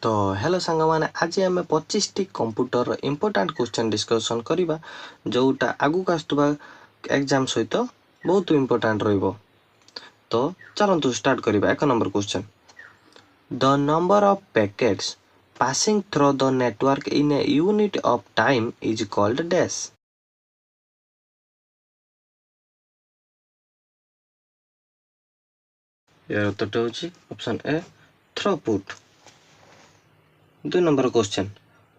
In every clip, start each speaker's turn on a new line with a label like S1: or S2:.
S1: तो हेलो सांग मैंने आज आम 25 T computer important question discussion करवा जोटा आगु आसुवा एग्जाम सहित बहुत इंपोर्टाट रहिबो। तो चलतु स्टार्ट करवा। एक number question, the number of packets passing through the network in a unit of time is called dash. यार उत्तर होची option A throughput. 2 number question,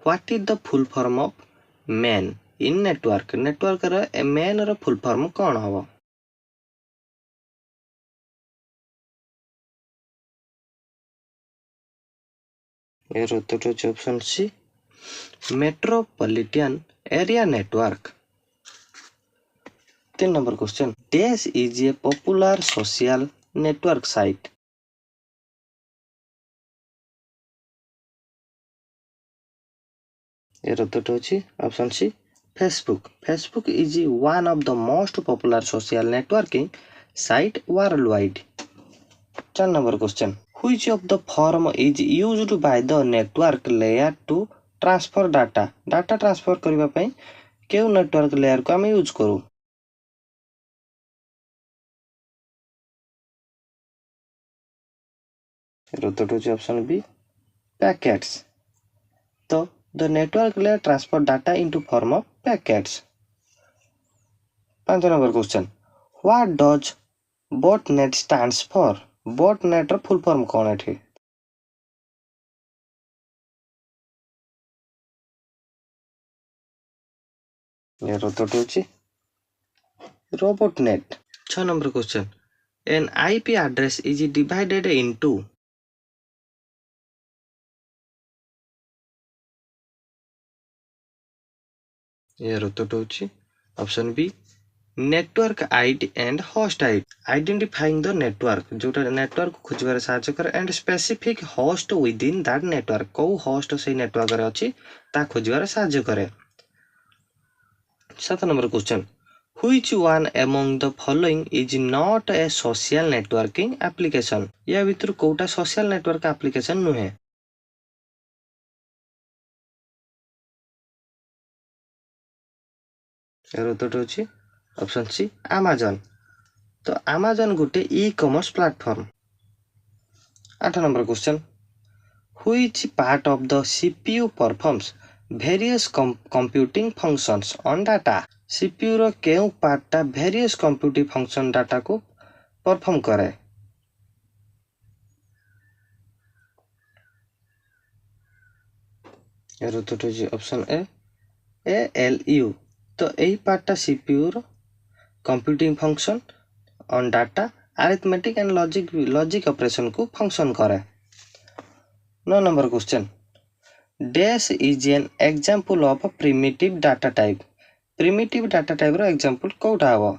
S1: what is the full form of MAN in network. Network रे MAN रो full form कौन हबो। यार उत्तर होची option C metropolitan area network. 3 number question, dash is a popular social network site. यार उत्तर होची option C Facebook. Facebook is one of the most popular social networking site world wide. 4 number question, which of the form is used by the network layer to transfer data. Data transfer करबा पई केउ network layer को हम use करू। उत्तर होची option B packets. तो the network layer transfer data into form of packets. 5 number question, what does botnet stands for। botnet ର full form कौन है। यार उत्तर होची robotnet। 6 number question, an IP address is divided into। यार उत्तर होची option B network ID and host ID. Identifying the network जोटा नेटवर्क खोजबार सहायता करे and specific host within that network को होस्ट से नेटवर्क रे अछि ता खोजबार सहायता करे। 7 number question, which one among the following is not a social networking application. या भीतर कोटा सोशल नेटवर्क एप्लीकेशन नुहे। यार उत्तर होची ऑप्शन सी अमेज़न। तो अमेज़न गुटे e commerce platform. 8 number question, which part of the CPU performs various computing functions on data. CPU रो केउ पार्टटा वेरियस कंप्यूटिंग फंक्शन डाटा को परफॉर्म करे। यार उत्तर होची ऑप्शन ए एएलयू। तो एही पार्टटा सीपीयू रो computing function on data arithmetic and logic operation को फंक्शन करे। 9 number question, dash is an example of primitive data type. Primitive data type रो एग्जांपल कोटा हबो।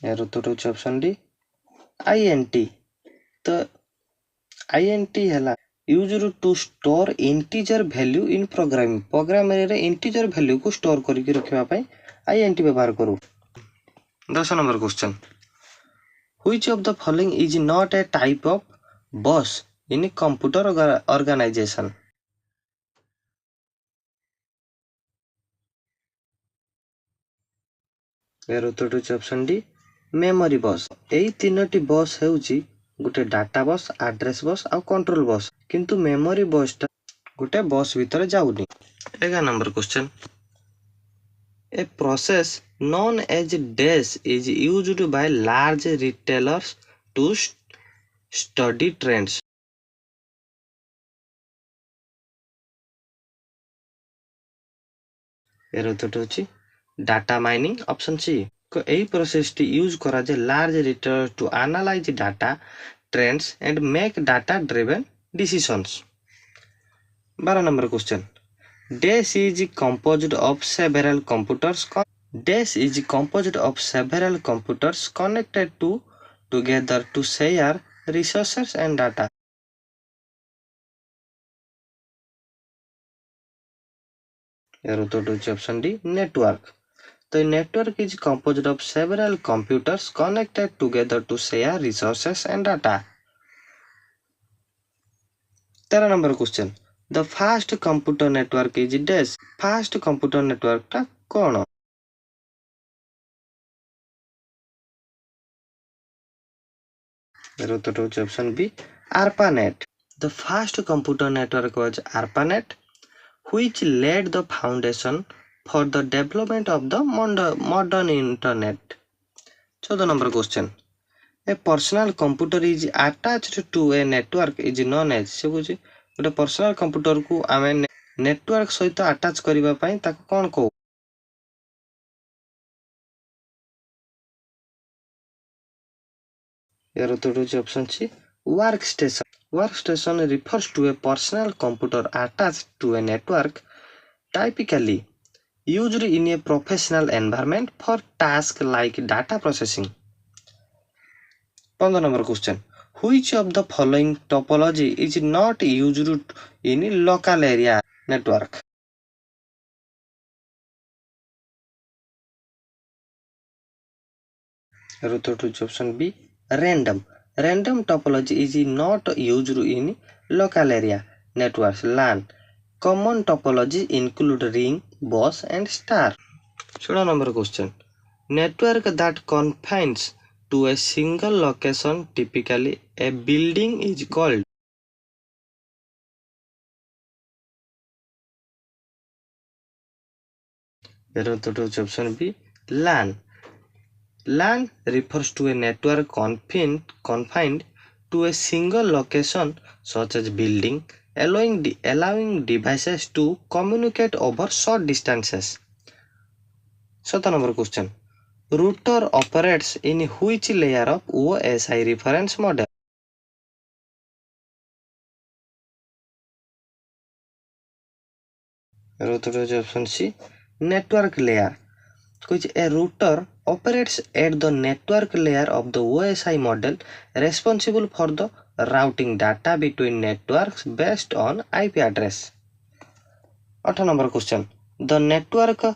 S1: यार उत्तर होची ऑप्शन डी आईएनटी। तो आईएनटी हला used to store integer value in programming. Programming रे इंटीजर वैल्यू को स्टोर करके रखिबा पई आईएनटी व्यवहार करू। 10 number question, which of the following is not a type of bus in computer organisation. यार उत्तर होची ऑप्शन डी मेमोरी बस। एई तीनोटी बस हेउची गुटे डाटा बस, एड्रेस बस आ कंट्रोल बस, किंतु मेमोरी बसटा गुटे बस भीतर जाउनी। 11 number question, a process known as dash is used by large retailers to study trends। यार उत्तर होची डाटा माइनिंग ऑप्शन सी। को एही प्रोसेस टी यूज करा जे large retailer to analyze data trends and make data driven decisions. 12 number question, dash is composed of several computers। Dash is composed of several computers connected together to share resources and data। यार उत्तर होची option D network. The network is composed of several computers connected together to share resources and data. 13 number question. The fast computer network is this. Fast computer network टा कौन? Option B, ARPANET. The first computer network was ARPANET, which laid the foundation for the development of the modern internet. 14 number question. A personal computer is attached to a network is known as. से बुझी गोटे personal computer को आमे network सहित attach करिबा पई ताको कोन को? यार उत्तर होची option C, workstation. Workstation refers to a personal computer attached to a network, typically used in a professional environment for tasks like data processing. 15 number question. Which of the following topology is not used in local area network? Option B, random. Random topology is not used in local area networks LAN. Common topologies include ring, bus, and star. 16 number question. Network that confines to a single location, typically a building, is called. Option B, LAN. LAN refers to a network confined to a single location such as building, allowing devices to communicate over short distances. 17 number question. Router operates in which layer of OSI reference model? Option C, network layer. Which a router operates at the network layer of the OSI model, responsible for the routing data between networks based on IP address. 8 number question. The networks,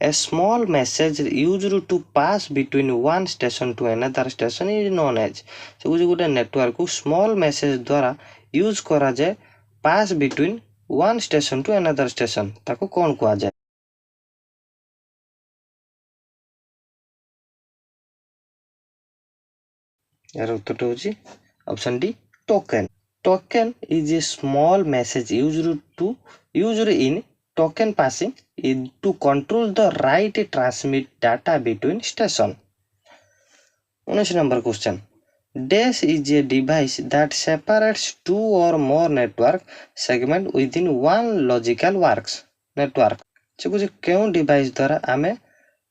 S1: a small message used to pass between one station to another station is known as. So गोटे network को small message द्वारा use करा जाए pass between one station to another station ताको कौन कहा जाए? यार उत्तर होची option D, token. Token is a small message used in token passing to control the right transmit data between station. 19 number question. Dash is a device that separates two or more network segment within one logical network. से कुछ क्यों device द्वारा आमे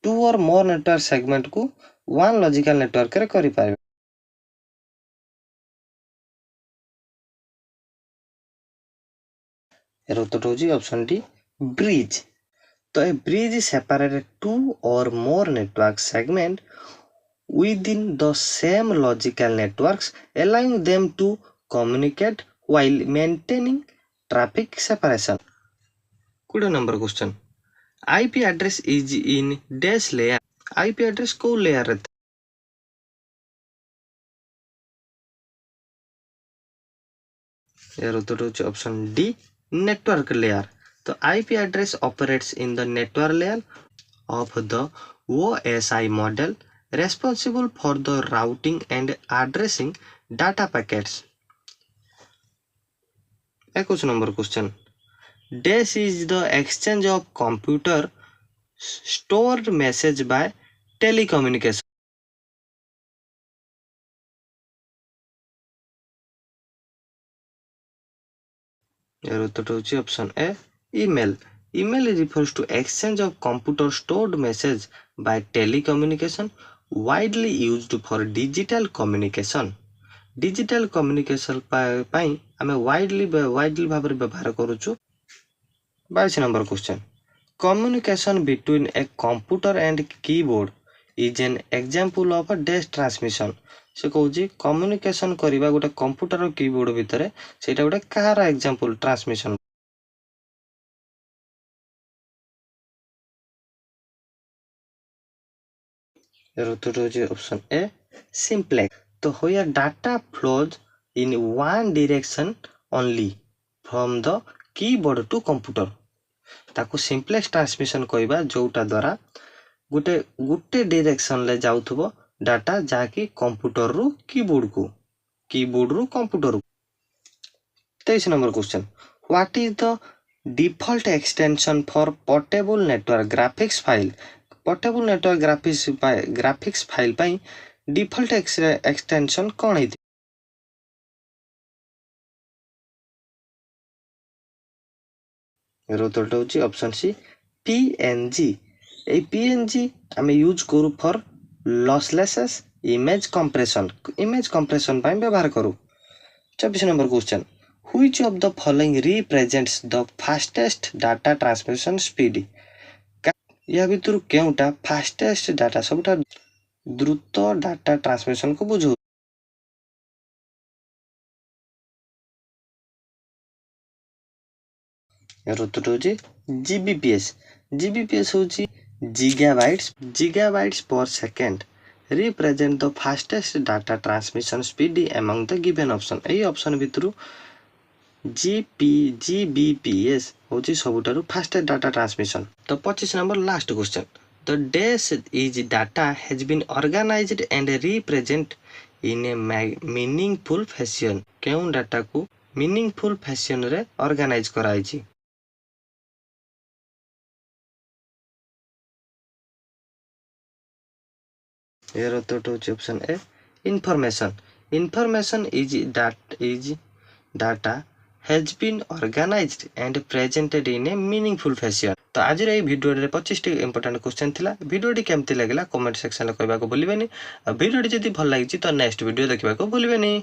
S1: to और मोर network segment को one logical network रे करि पारिबे. Arrow उत्तर होची ऑप्शन डी, ब्रिज. तो a bridge separates two or more network segment within the same logical networks, allowing them to communicate while maintaining traffic separation. 20 number question. IP address is in dash layer. IP address को layer रहता है? यार उत्तर होची option D, network layer. तो IP address operates in the network layer of the OSI model, responsible for the routing and addressing data packets. 21 number question. Dash is the exchange of computer stored message by telecommunication. यार उत्तर होची option A, email. Email refers to exchange of computer stored message by telecommunication, widely used for digital communication. Digital communication ପାଇଁ ଆମେ widely ଭାବରେ ବ୍ୟବହାର କରୁଛୁ. 22 number question. Communication between a computer and keyboard is an example of a dash transmission. से कहूची communication करिबा गोटे computer और keyboard भितरे सेटा गोटे कहार एग्जांपल ट्रांसमिशन. यार उत्तर होची ऑप्शन ए सिंप्लेक्स। तो here data flows in one direction only from the keyboard to computer। ताको सिंप्लेक्स ट्रांसमिशन कहबा जोटा द्वारा गुटे गुटे डायरेक्शन ले जाउथबो डाटा जाकी कंप्यूटर रु कीबोर्ड रु computer. 23 number question, what is the default extension for portable network graphics file. Portable network graphics file पई default extension कौन है? उत्तर होची ऑप्शन सी पीएनजी। ए पीएनजी आम यूज करू फॉर लॉसलेस इमेज कंप्रेशन पाई व्यवहार करू। 24 number question, which of the following represents the fastest data transmission speed. या भितर केउटा फास्टेस्ट डाटा सबटा द्रुत डाटा ट्रांसमिशन को बुझो? यार उत्तर होची जीबीपीएस। जीबीपीएस होची gigabytes per second represent the fastest data transmission speed among the given option। एई ऑप्शन भितरु जीबीपीएस होची सबुठारु फास्टेस्ट डाटा ट्रांसमिशन। तो 25 number last question, the dash is data has been organized and represent in a meaningful fashion। केउं data को meaningful fashion रे organise कराइछि? यार उत्तर होची option A information is data has been organized and presented in a meaningful fashion। तो आज रे वीडियो रे 25 टी इंपोर्टेंट क्वेश्चन थिला। वीडियो टी केमती लागला कमेंट सेक्शन रे कहबा को भूलिबेनी। वीडियो टी जदी भल लागिछि तो नेक्स्ट वीडियो देखबा को भूलिबेनी।